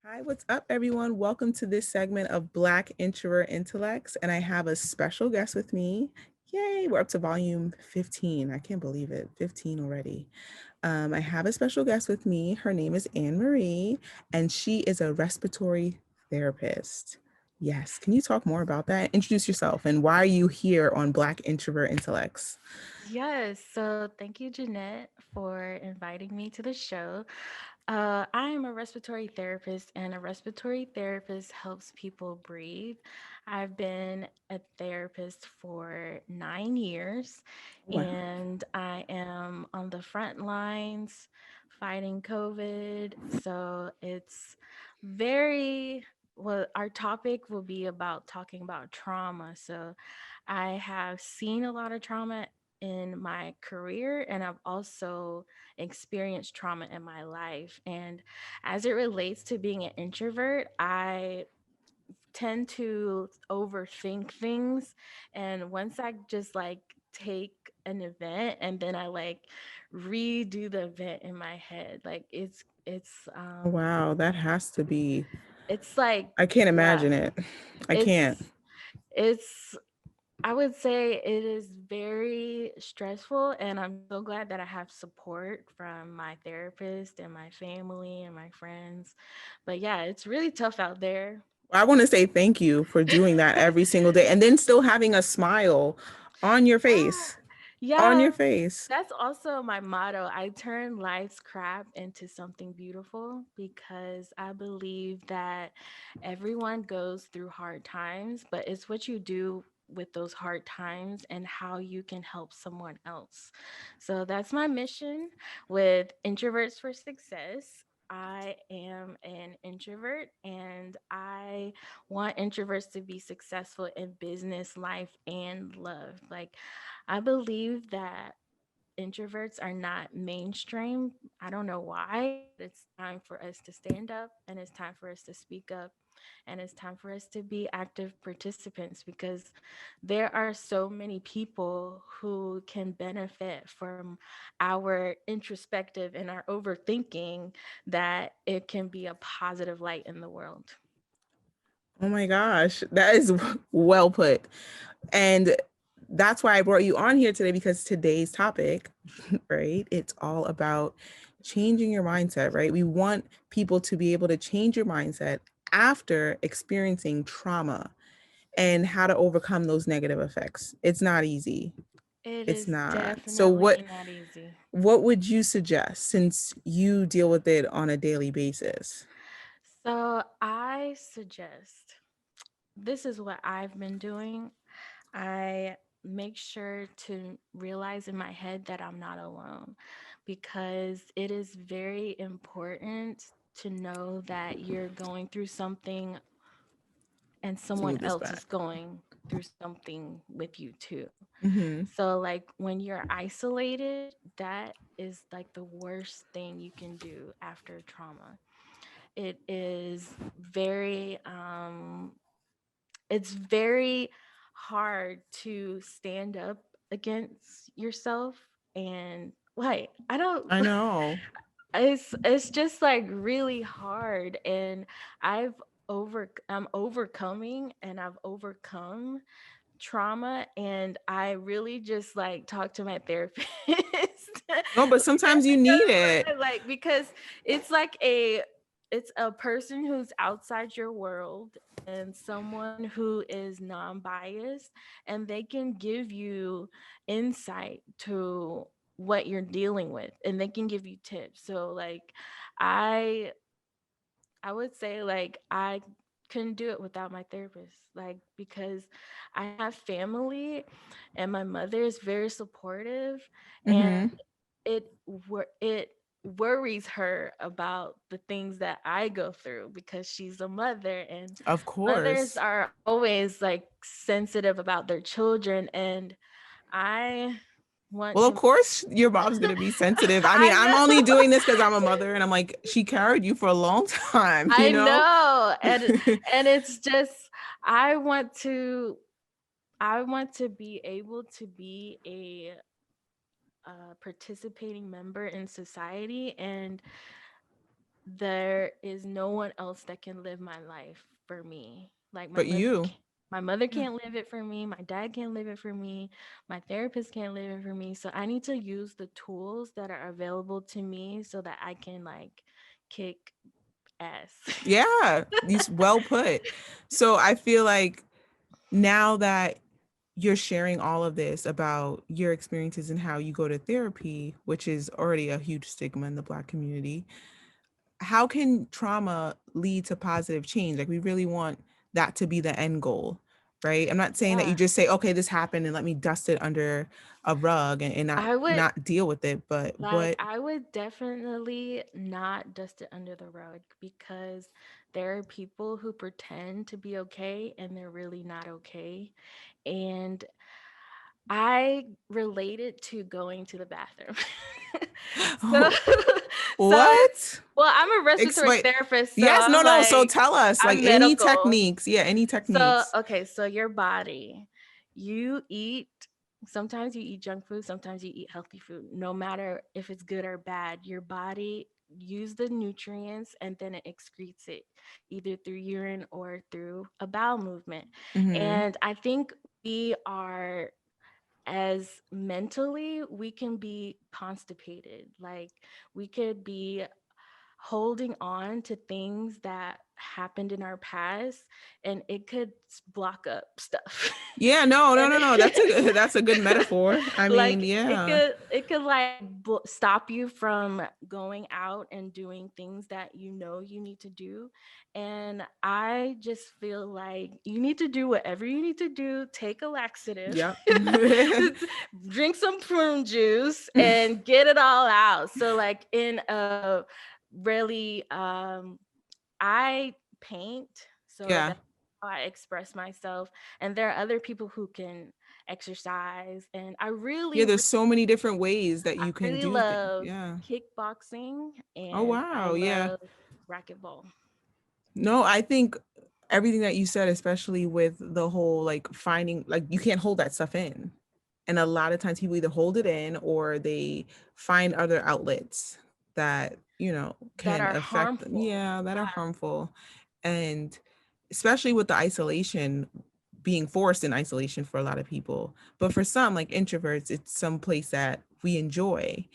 Hi, what's up, everyone? Welcome to this segment of Black Introvert Intellects, and I have a special guest with me. Yay, we're up to volume 15. I can't believe it, 15 already. I have a special guest with me. Her name is Annmarie, and she is a respiratory therapist. Yes, can you talk more about that? Introduce yourself, and why are you here on Black Introvert Intellects? Yes, so thank you, Jeanette, for inviting me to the show. I am a respiratory therapist, and a respiratory therapist helps people breathe. I've been a therapist for 9 years, Wow. and I am on the front lines fighting COVID. So it's very well, our topic will be about talking about trauma. So I have seen a lot of trauma in my career, and I've also experienced trauma in my life. And as it relates to being an introvert, I tend to overthink things. And once I just like take an event and then I like redo the event in my head, like Wow, that has to be, it's like, I can't yeah, imagine it. I can't. it's it's I would say it is very stressful, and I'm so glad that I have support from my therapist and my family and my friends. But yeah, it's really tough out there. I want to say thank you for doing that every single day and then still having a smile on your Yeah. face. On your Yeah. face. That's also my motto. I turn life's crap into something beautiful because I believe that everyone goes through hard times, but it's what you do with those hard times and how you can help someone else. So that's my mission with Introverts for Success. I am an introvert and I want introverts to be successful in business, life, and love. Like, I believe that introverts are not mainstream. I don't know why. It's time for us to stand up and it's time for us to speak up and it's time for us to be active participants because there are so many people who can benefit from our introspective and our overthinking that it can be a positive light in the world. Oh my gosh, that is well put. And that's why I brought you on here today because today's topic, right? It's all about changing your mindset, right? We want people to be able to change your mindset after experiencing trauma and how to overcome those negative effects. It's not easy. It It's is not. So definitely not easy. what would you suggest since you deal with it on a daily basis? So I suggest this is what I've been doing. I make sure to realize in my head that I'm not alone because it is very important to know that you're going through something and someone Smooth this else is back. going through something with you too. Mm-hmm. So, like, when you're isolated, that is like the worst thing you can do after trauma. It is very it's very hard to stand up against yourself and like I don't I know. it's just like really hard and I'm overcoming and I've overcome trauma and I really just like talk to my therapist No, but like sometimes you every need time it. like because it's like it's a person who's outside your world and someone who is non-biased and they can give you insight to what you're dealing with and they can give you tips. So like I I would say like I couldn't do it without my therapist like because I have family and my mother is very supportive and Mm-hmm. it worries her about the things that I go through because she's a mother and Of mothers course. are always like sensitive about their children and I want Well, of to course, your mom's gonna be sensitive. I mean, I I'm only know doing this because I'm a mother, and I'm like, she carried you for a long time, you I know. know and it's just I want to I want to be able to be a participating member in society and there is no one else that can live my life for me. Like But you. my mother Yeah. can't live it for me, my dad can't live it for me, my therapist can't live it for me. So I need to use the tools that are available to me so that I can like kick ass. Yeah, these well put. So I feel like now that you're sharing all of this about your experiences and how you go to therapy, which is already a huge stigma in the Black community, how can trauma lead to positive change? Like, we really want that to be the end goal, right? I'm not saying that you Yeah. just say, okay, this happened and let me dust it under a rug and not I would not deal with it. But what? I would definitely not dust it under the rug because there are people who pretend to be okay and they're really not okay. And I relate it to going to the bathroom. So some What? well, I'm a respiratory Explain. therapist, so Yes, no, I'm no. So like tell us, like, I'm any medical. techniques. Yeah, any So, techniques. okay, so your body, you eat, sometimes you eat junk food, sometimes you eat healthy food. No matter if it's good or bad, your body use the nutrients and then it excretes it either through urine or through a bowel movement. Mm-hmm. And I think we are as mentally we can be constipated. Like we could be holding on to things that happened in our past and it could block up stuff. Yeah, no, no, And no, no. That's a that's a good metaphor. I mean, like it yeah. could it could like stop you from going out and doing things that you know you need to do. And I just feel like you need to do whatever you need to do, take a laxative, Yep. drink some prune juice and get it all out. So like in a really I paint, so Yeah. that's how I express myself. And there are other people who can exercise, and Yeah, there's so many different ways that I you can really do things. love Yeah. kickboxing Oh, and I wow. Yeah. love racquetball. No, I think everything that you said, especially with the whole like finding, like, you can't hold that stuff in. And a lot of times people either hold it in or they find other outlets that, That can are affect them. harmful. Yeah, that are Yeah. harmful. And especially with the isolation, being forced in isolation for a lot of people. But for some, like introverts, it's some place that we enjoy.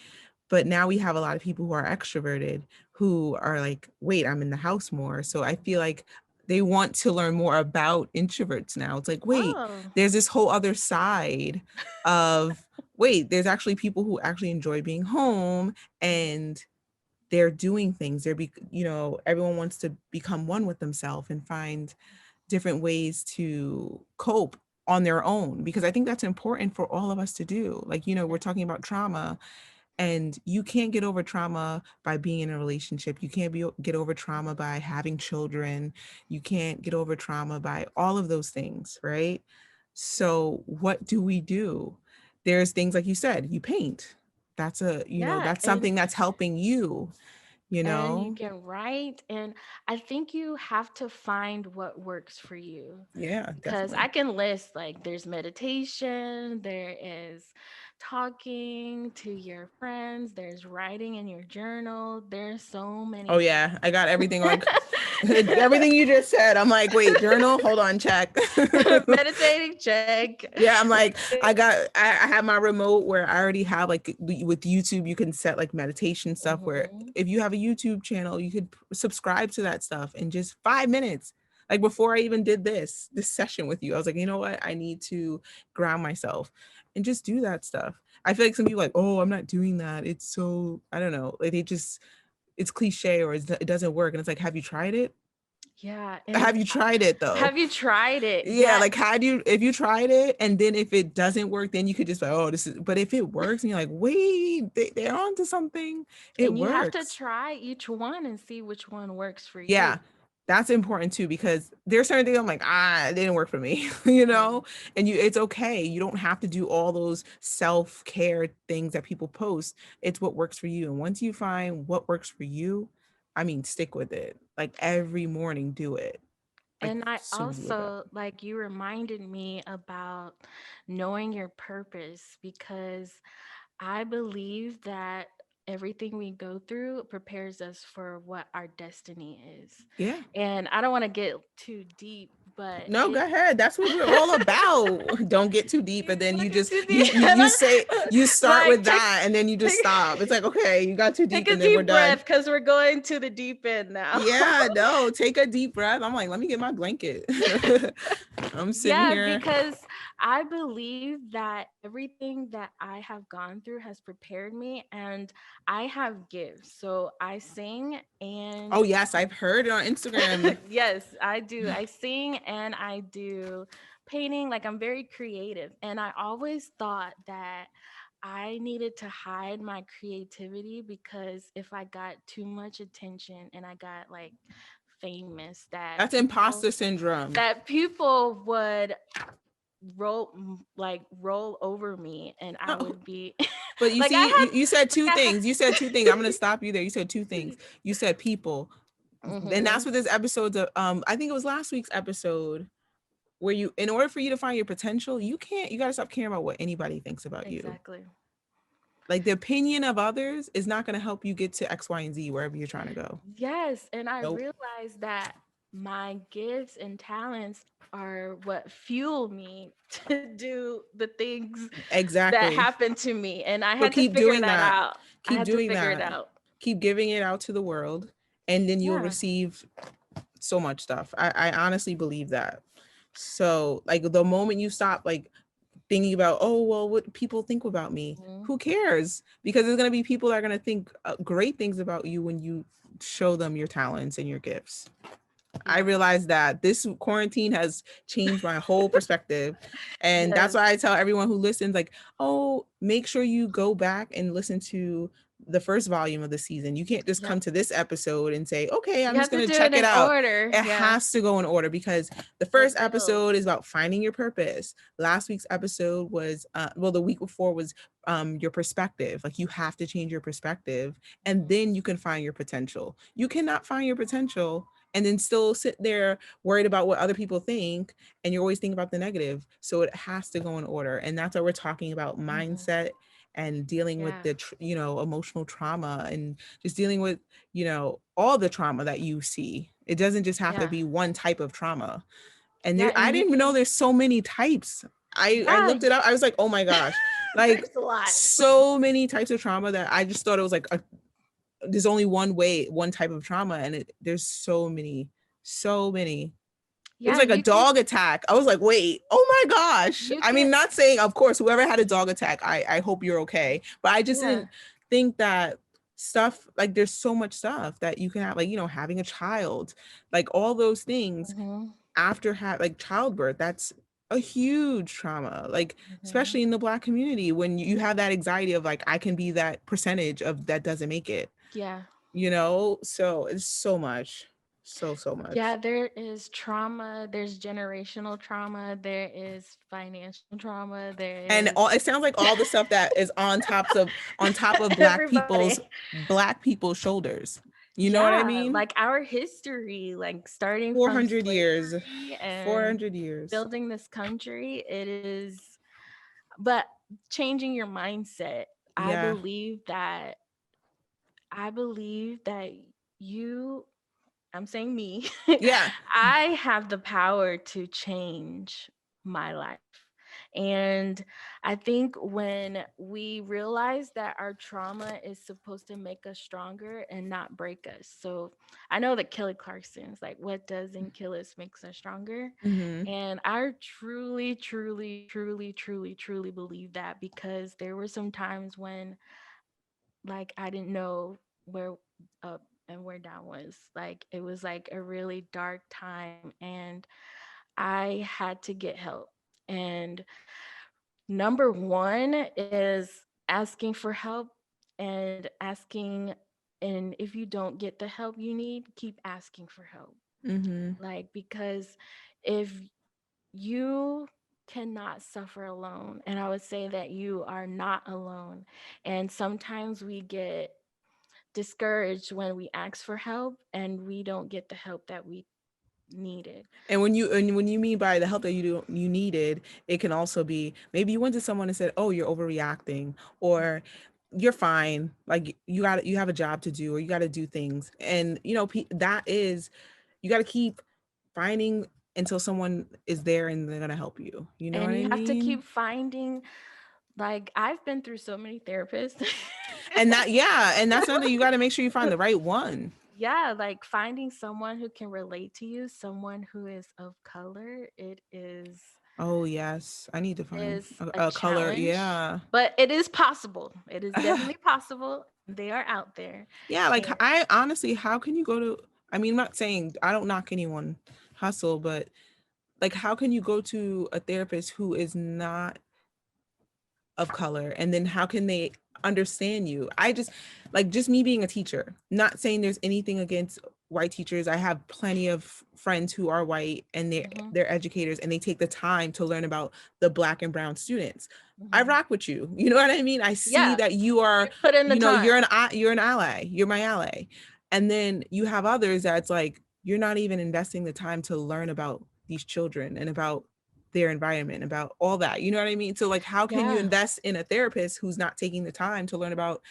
But now we have a lot of people who are extroverted who are like, wait, I'm in the house more. So I feel like they want to learn more about introverts now. It's like, wait, Oh, there's this whole other side of, wait, there's actually people who actually enjoy being home and they're doing things. Everyone wants to become one with themselves and find different ways to cope on their own, because I think that's important for all of us to do. Like, we're talking about trauma, and you can't get over trauma by being in a relationship. You can't get over trauma by having children. You can't get over trauma by all of those things, right? So what do we do? There's things like you said, you paint. yeah. That's something that's helping you, you And you know? can write. And I think you have to find what works for you. Yeah, Because I definitely. can list like there's meditation, there is talking to your friends, there's writing in your journal. There's so Oh many things. yeah, I got everything like everything you just said. I'm like, wait, journal, hold on, check. Meditating, check. Yeah, I'm like, I have my remote where I already have, like, with YouTube, you can set like meditation stuff where Mhm. if you have a YouTube channel, you could subscribe to that stuff in just 5 minutes. Like, before I even did this session with you, I was like, you know what? I need to ground myself and just do that stuff. I feel like some people are like, oh, I'm not doing that. It's so, I don't know. Like, it's cliche, or it doesn't work. And it's like, have you tried it? Yeah, Have and you tried it though? have you tried it? Yeah, Yeah, like, if you tried it and then if it doesn't work, then you could just like, oh, this is, but if it works and you're like, wait, they're onto something, it and you have to works. try each one and see which one works for you. Yeah, that's important too, because there's certain things I'm like, it didn't work for me, you Mhm. know? And it's okay. You don't have to do all those self-care things that people post. It's what works for you. And once you find what works for you, I mean, stick with it. Like, every morning, do it. Like, And I as soon as you wake up. also like you reminded me about knowing your purpose because I believe that everything we go through prepares us for what our destiny is. Yeah. And I don't want to get too deep, but No, go it ahead. That's what we're all about. Don't get too deep, and then don't you get just too you deep. you you say you start Like with that, and then you just take stop. It's like, okay, you got too take deep, a and then we're deep breath done. because we're going to the deep end now. Yeah, no, take a deep breath. I'm like, let me get my blanket. I'm sitting Yeah, here. because I believe that everything that I have gone through has prepared me, and I have gifts. So I sing Oh and yes, I've heard it on Instagram. yes, I do. I sing and I do painting. Like I'm very creative. And I always thought that I needed to hide my creativity because if I got too much attention and I got like famous, That's imposter syndrome. that people would roll over me and I Oh, would be but you like see, you said like two I things. You said two things. I'm gonna stop you there. You said two things. You said people, and had that's what this episode's of. I think it was last week's episode where you, in order for you to find your potential, you gotta stop caring about what anybody thinks about you. exactly. Like the opinion of others is not gonna help you get to X, Y, and Z wherever you're trying to go. Yes, and I Nope. realized that my gifts and talents are what fuel me to do the things that Exactly. happen to me, and I So had to keep figure doing that that. out. I Keep had to doing figure it that. out. Keep giving it out to the world, and then you'll Yeah. receive so much stuff. I honestly believe that. So like the moment you stop like thinking about, oh well, what people think about me, Mhm. who cares? Because there's gonna be people that are gonna think great things about you when you show them your talents and your gifts. I Yeah. realized that this quarantine has changed my whole perspective. And that's Yes. why I tell everyone who listens, like, oh, make sure you go back and listen to the first volume of the season. You can't just Yep. come to this episode and say, okay, I'm You just have to going to do it check it in out. order. It Yeah. has to go in order because the It first builds. episode is about finding your purpose. Last week's episode was, well, the week before was your perspective. Like you have to change your perspective and Mhm. then you can find your potential. You cannot find your potential and then still sit there worried about what other people think and you're always thinking about the negative. So it has to go in order, and that's why we're talking about Mhm. mindset and dealing with Yeah. the emotional trauma and just dealing with all the trauma that you see. It doesn't just have to Yeah. be one type of trauma. And Yeah. I And didn't even know there's so many types. I yeah, looked it up. I was like, oh my gosh, like there's a lot. so many types of trauma that I just thought it was like there's only one way, one type of trauma, and there's so many, so many. It was Yeah, like and a dog attack. I was like, wait, oh my gosh. you I mean, can not saying, of course, whoever had a dog attack, I hope you're okay. But I just yeah. didn't think that stuff, like there's so much stuff that you can have, like, having a child, like all those things Mhm. after like childbirth, that's a huge trauma, like Mhm. especially in the Black community when you have that anxiety of like, I can be that percentage of that doesn't make it, Yeah. so it's so much, so Yeah, much. there is trauma, there's generational trauma, there is financial trauma, there And is it sounds like all the stuff that is on top of everybody. black people's shoulders. You know what I Yeah, mean? like our history, like starting from 400 years. slavery and 400 years. building this country, it is, but changing your mindset. I Yeah. believe that I believe that you I'm saying me. Yeah. I have the power to change my life. And I think when we realize that our trauma is supposed to make us stronger and not break us. So I know that Kelly Clarkson's like, what doesn't kill us makes us stronger. Mm-hmm. And I truly, truly, truly, truly, truly believe that because there were some times when like I didn't know where up and where down was. Like it was like a really dark time and I had to get help. And number one is asking for help and asking, and if you don't get the help you need, keep asking for help. Mm-hmm. Like because if you cannot suffer alone, and I would say that you are not alone. And sometimes we get discouraged when we ask for help and we don't get the help that we needed. And when you mean by the help that you needed, it can also be maybe you went to someone and said, "Oh, you're overreacting," or you're fine. Like you have a job to do, or you got to do things. And that is, you got to keep finding until someone is there and they're going to help you. You know what And I you have to mean? keep finding, like, I've been through so many therapists. And that, yeah, and that's another, you got to make sure you find the right one. Yeah, like finding someone who can relate to you, someone who is of color, Oh, yes. I need to find is a a color. challenge, Yeah. but it is possible. It is definitely possible. They are out there. Yeah, like And I honestly, how can you go to, I mean, I'm not saying I don't knock anyone hustle, but like how can you go to a therapist who is not of color, and then how can they understand you? I just, like, just me being a teacher, not saying there's anything against white teachers. I have plenty of friends who are white and mhm, they're educators and they take the time to learn about the black and brown students. I mhm. rock with you. You know what I mean? I see Yeah, that you are, you put in the you're time. you're an ally. You're my ally. And then you have others that's like you're not even investing the time to learn about these children and about their environment, about all that. You know what I mean? So like how can you Yeah. invest in a therapist who's not taking the time to learn about,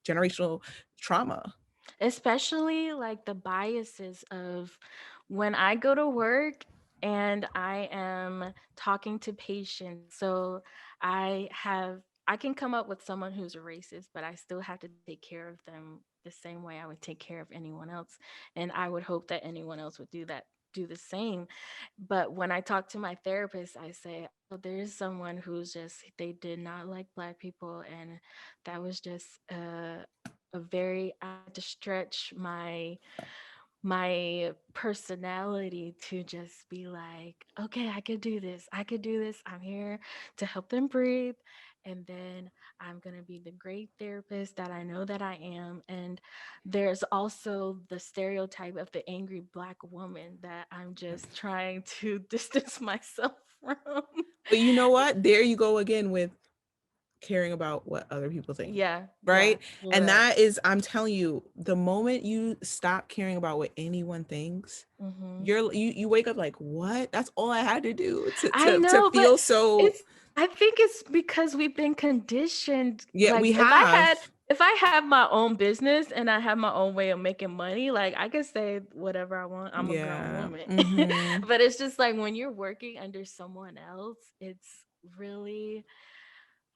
generational trauma? Especially like the biases of when I go to work and I am talking to patients. So I can come up with someone who's a racist, but I still have to take care of them the same way I would take care of anyone else. And I would hope that anyone else would do the same. But when I talk to my therapist, I say, oh, there's someone who's just, they did not like Black people. And that was just a very, I had to stretch my personality to just be like, okay, I could do this. I could do this. I'm here to help them breathe. And then I'm going to be the great therapist that I know that I am. And there's also the stereotype of the angry Black woman that I'm just trying to distance myself from. But you know what? There you go again with caring about what other people think. Yeah, yeah, Right. for And real. that is, I'm telling you, the moment you stop caring about what anyone thinks, Hmm. you wake up like, what? That's all I had to do to I to know, but feel so. it's I think it's because we've been conditioned. Yeah, Like we have. if I have my own business and I have my own way of making money, like I could say whatever I want. I'm a grown Yeah. woman. Hmm. But it's just like when you're working under someone else, it's really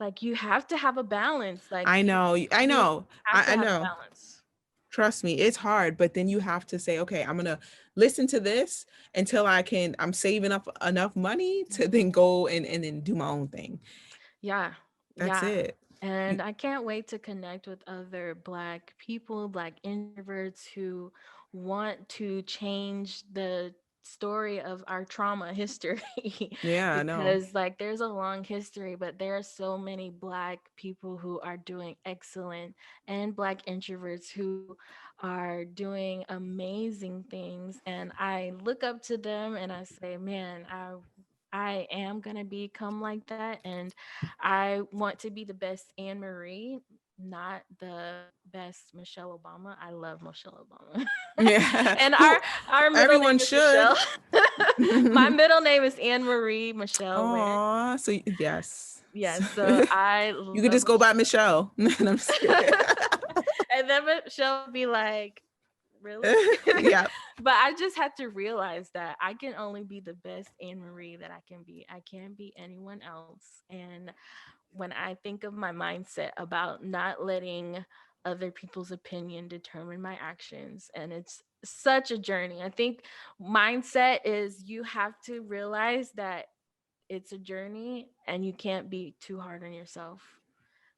like you have to have a balance. Like I know. I you know. have to I have a know. balance. Trust me, it's hard, but then you have to say, okay, I'm gonna listen to this until I'm saving up enough money to then Mhm. go and then do my own thing. Yeah, That's yeah. it. You, And I can't wait to connect with other Black people, Black introverts who want to change the story of our trauma history yeah, I know. because like there's a long history, but there are so many Black people who are doing excellent and Black introverts who are doing amazing things, and I look up to them and I say, man, I am going to become like that. And I want to be the best Annmarie, not the best Michelle Obama. I love Michelle Obama. Yeah. And Who our middle everyone name is should. Michelle. My middle name is Anne Marie Michelle Ware. Aw, so yes. Yeah, so I You could love just go by Michelle. Michelle. No, I'm just kidding. And then Michelle would be like, really? Yeah. But I just had to realize that I can only be the best Anne Marie that I can be. I can't be anyone else. And when I think of my mindset about not letting other people's opinion determine my actions, and it's such a journey. I think mindset is you have to realize that it's a journey and you can't be too hard on yourself.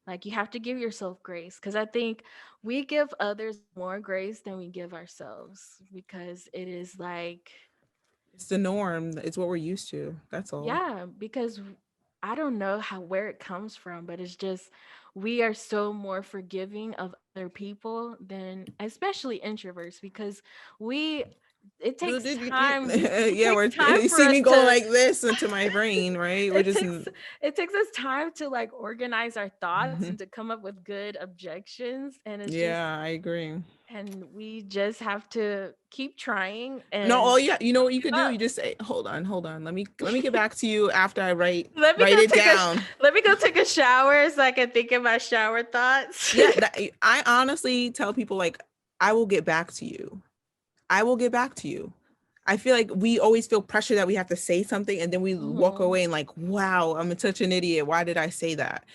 Like you have to give yourself grace, because I think we give others more grace than we give ourselves, because it is like, It's the norm. It's what we're used to. That's all. yeah, because I don't know how where it comes from, but it's just we are so more forgiving of other people than especially introverts, because we it takes time. It Yeah, takes we're time you for see us me going to like this into my brain, right? We're it just takes it takes us time to like organize our thoughts and to come up with good objections, and it's just yeah, I agree. and we just have to keep trying No, and oh yeah, you know what you give could do? up. You just say, hold on. Let me get back to you after I Let me write go it take a down. let me go take a shower so I can think of my shower thoughts. Yeah, I honestly tell people like I will get back to you. I will get back to you. I feel like we always feel pressure that we have to say something and then we walk Mhm. away and like, wow, I'm such an idiot. Why did I say that?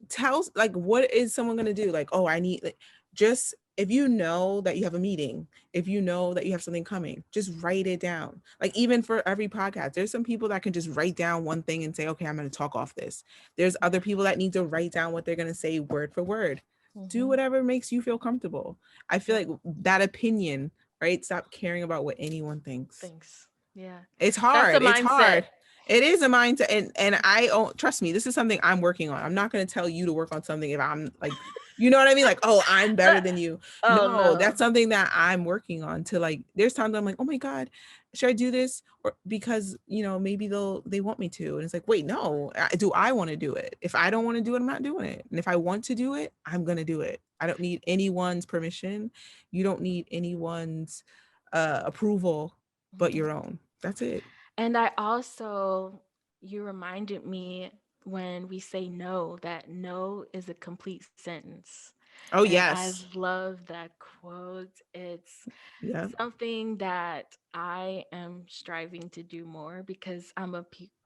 Tell like what is someone gonna do? Like, oh, I need like just if you know that you have a meeting, if you know that you have something coming, just write it down. Like even for every podcast, there's some people that can just write down one thing and say, okay, I'm gonna talk off this. There's other Yeah. people that need to write down what they're gonna say word for word. Do Mhm. whatever makes you feel comfortable. I feel Yep. like that opinion, right? Stop caring about what anyone thinks. Thanks. Yeah. It's That's a hard. It's mindset. hard. It is a mindset, and I don't trust me. This is something I'm working on. I'm not going to tell you to work on something if I'm like, you know what I mean? Like, oh, I'm better But than you. oh No, that's no. something that I'm working on. To like, there's times I'm like, oh my god, should I do this? Or because maybe they want me to, and it's like, wait, no, do I want to do it? If I don't want to do it, I'm not doing it. And if I want to do it, I'm gonna do it. I don't need anyone's permission. You don't need anyone's approval, but Mhm. your own. That's it. And I also, you reminded me when we say no, that no is a complete sentence. Oh And I yes. love that quote. It's Yeah. something that I am striving to do more because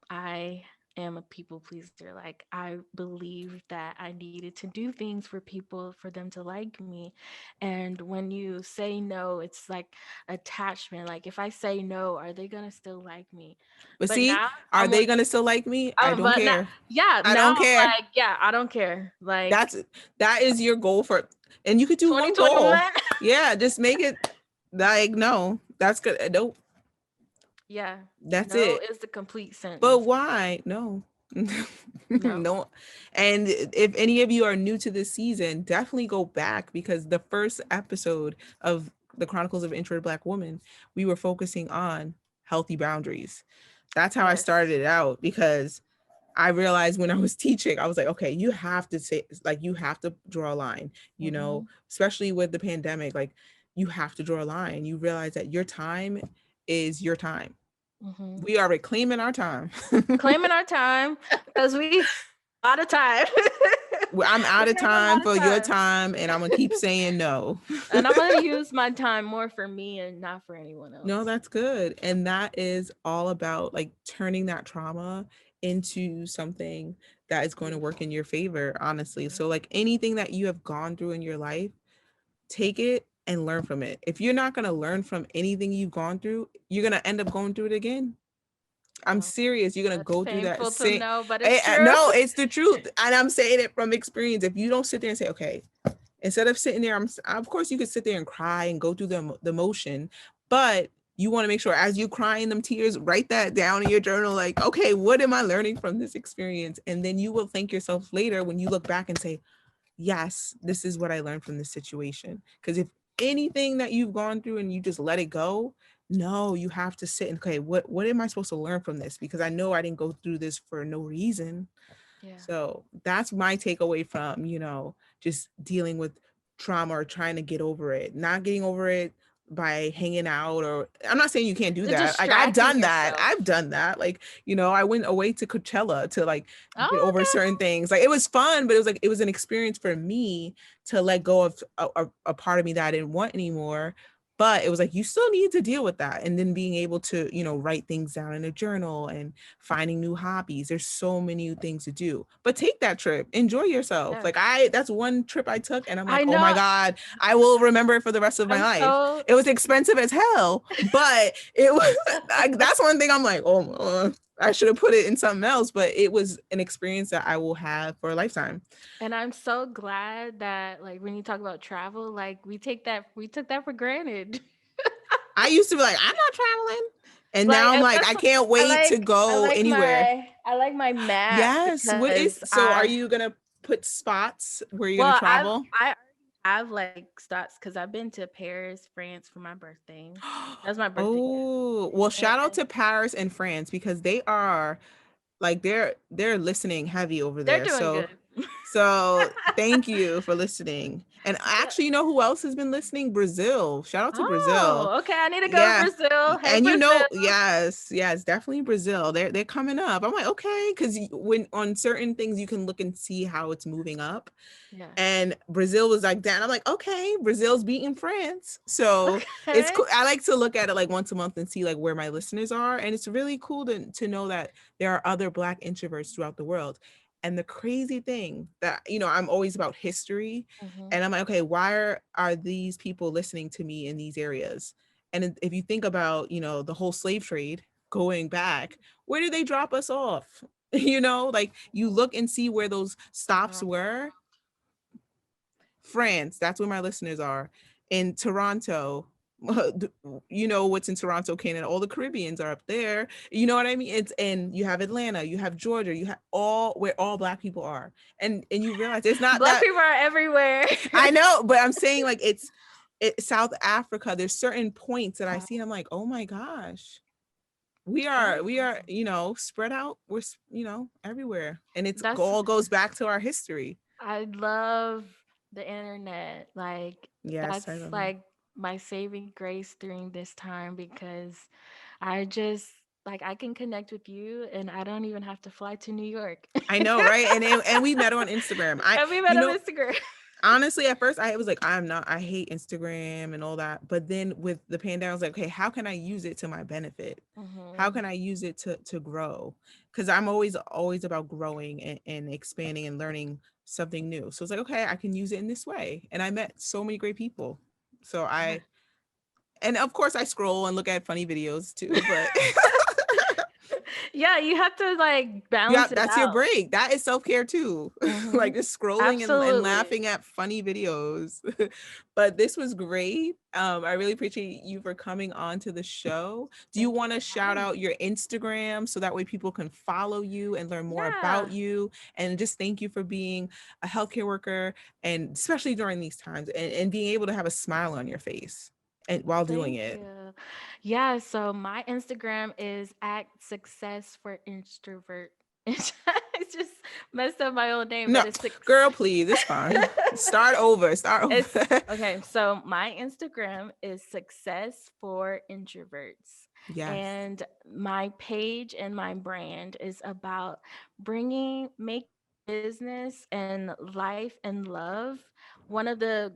I am a people pleaser. Like I believe that I needed to do things for people for them to like me. And when you say no, it's like attachment. Like if I say no, are they gonna still like me? But But see, now are I'm on they gonna still like me? I don't but now care. yeah, I now don't I'm care. like, yeah, I don't care. Like That's that is your goal for, and you could do one goal. 2021. Yeah, just make it like no. That's good. Nope. Yeah. That's No it. is the complete But sentence. why? No. No. No. And if any of you are new to this season, definitely go back because the first episode of the Chronicles of Introverted Black Woman, we were focusing on healthy boundaries. That's how I Yes. started it out because I realized when I was teaching, I was like, okay, you have to say, like, you have to draw a line, Mhm. especially with the pandemic, like, you have to draw a line. You realize that your time is your time. Mhm. We are reclaiming our time. Claiming our time because we a lot of time. I'm We out of have a time lot of for your time. time, and I'm gonna keep saying no. And I'm gonna use my time more for me and not for anyone No, else. that's good. And that is all about like turning that trauma into something that is going to work Beautiful. in your favor, honestly. Yeah. So, like anything that you have gone through in your life, take it and learn from it. If you're not going to learn from anything you've gone through, you're going to end up going through it again. I'm Oh, serious. You're going to that's go through that painful to same. know, but it's true. No, it's the truth. And I'm saying it from experience. If you don't sit there and say, okay, instead of sitting there, of course you could sit there and cry and go through the motion, but you want to make sure as you cry in them tears, write that down in your journal. Like, okay, what am I learning from this experience? And then you will thank yourself later when you look back and say, yes, this is what I learned from this situation. Because if anything that you've gone through and you just let it go, no, you have to sit and okay, what am I supposed to learn from this? Because I know I didn't go through this for no reason. Yeah. So that's my takeaway from, just dealing with trauma or trying to get over it, not getting over it by hanging out. Or I'm not saying you can't do that. Like I've Distracting done that. yourself. I've done that. Like, I went away to Coachella to like get Oh, over certain things. Like it was fun, but it was like it was an experience for me to let go of a part of me that I didn't want anymore. But it was like you still need to deal with that, and then being able to write things down in a journal and finding new hobbies. There's so many things to do. But take that trip. Enjoy yourself. yeah. Like that's one trip I took and I'm like, I "Oh my know. god, I will remember it for the rest of my I'm life." so It was expensive as hell, but it was like that's one thing I'm like, "Oh, I should have put it in something else," but it was an experience that I will have for a lifetime. and I'm so glad that like when you talk about travel, like we took that for granted. I used to be like, "I'm not traveling." And Like now I'm like, that's I what can't wait to go anywhere. I like my map Yes. What is because so are you going to put spots where you're going to well travel? I already I've like stopped because I've been to Paris, France for my birthday. That was my birthday gift. Oh, well, And shout out to Paris and France because they are like they're listening heavy over they're there. doing So good. thank you for listening. And Yeah. actually, you know who else has been listening? Brazil. Shout out to Brazil. Oh, okay. I need to go to Yeah. Brazil. Hey, And you Brazil. know, yes, definitely Brazil. They're coming up. I'm like, okay, because when on certain things you can look and see how it's moving up. Yeah. And Brazil was like down. I'm like, okay, Brazil's beating France. So it's Okay. cool. I like to look at it like once a month and see like where my listeners are. And it's really cool to know that there are other Black introverts throughout the world. And the crazy thing that, you know, I'm always about history. Hmm. And I'm like, okay, why are these people listening to me in these areas? And if you think about, you know, the whole slave trade going back, where did they drop us off? You know, like you look and see where those stops Toronto. were. France, that's where my listeners are. In Toronto, you know what's in Toronto, Canada. All the Caribbeans are up there. You know what I mean? It's and you have Atlanta, you have Georgia, you have all where all Black people are, and you realize it's not Black that. people are everywhere. I know, but I'm saying like South Africa. There's certain points that I see, and I'm like, oh my gosh, That's we are awesome. you know spread out. We're you know everywhere, and it's That's all goes back to our history. I love the internet. Like Yes, that's I love it. like my saving grace during this time because I just like I can connect with you and I don't even have to fly to New York. I know, right? And we met on Instagram. And we met You on know, Instagram. honestly, at first I was like, I hate Instagram and all that. But then with the pandemic, I was like, okay, how can I use it to my benefit? How Hmm. can I use it to grow? Because I'm always about growing and expanding and learning something new. So it's like, okay, I can use it in this way. And I met so many great people. So Yeah. and of course I scroll and look at funny videos too, but Yeah, you have to like yeah, balance it that's your out. break. That is self-care too. Hmm. Like just scrolling and Absolutely. laughing at funny videos. But this was great. I really appreciate you for coming on to the show. Do you Thank you want for to shout having out me. your Instagram so that way people can follow you and learn more about Yeah. you? And just thank you for being a healthcare worker and especially during these times and being able to have a smile on your face and while doing Thank it. you. Yeah, so my Instagram is at success for introvert. It's just messed up my own name, No, but it's six. girl, please, it's fine. Start over. Start It's over. okay. So my Instagram is success for introverts. Yes. And my page and my brand is about bringing, making business and life and love one of the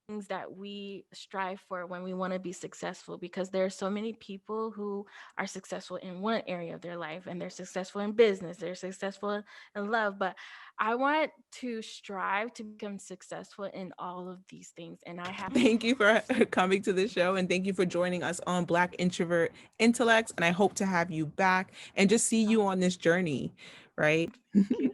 things that we strive for when we want to be successful, because there are so many people who are successful in one area of their life and they're successful in business, they're successful in love, but I want to strive to become successful in all of these things. And I have Thank you for coming to the show and thank you for joining us on Black Introvert Intellects. And I hope to have you back and just see you on this journey, right? thank you.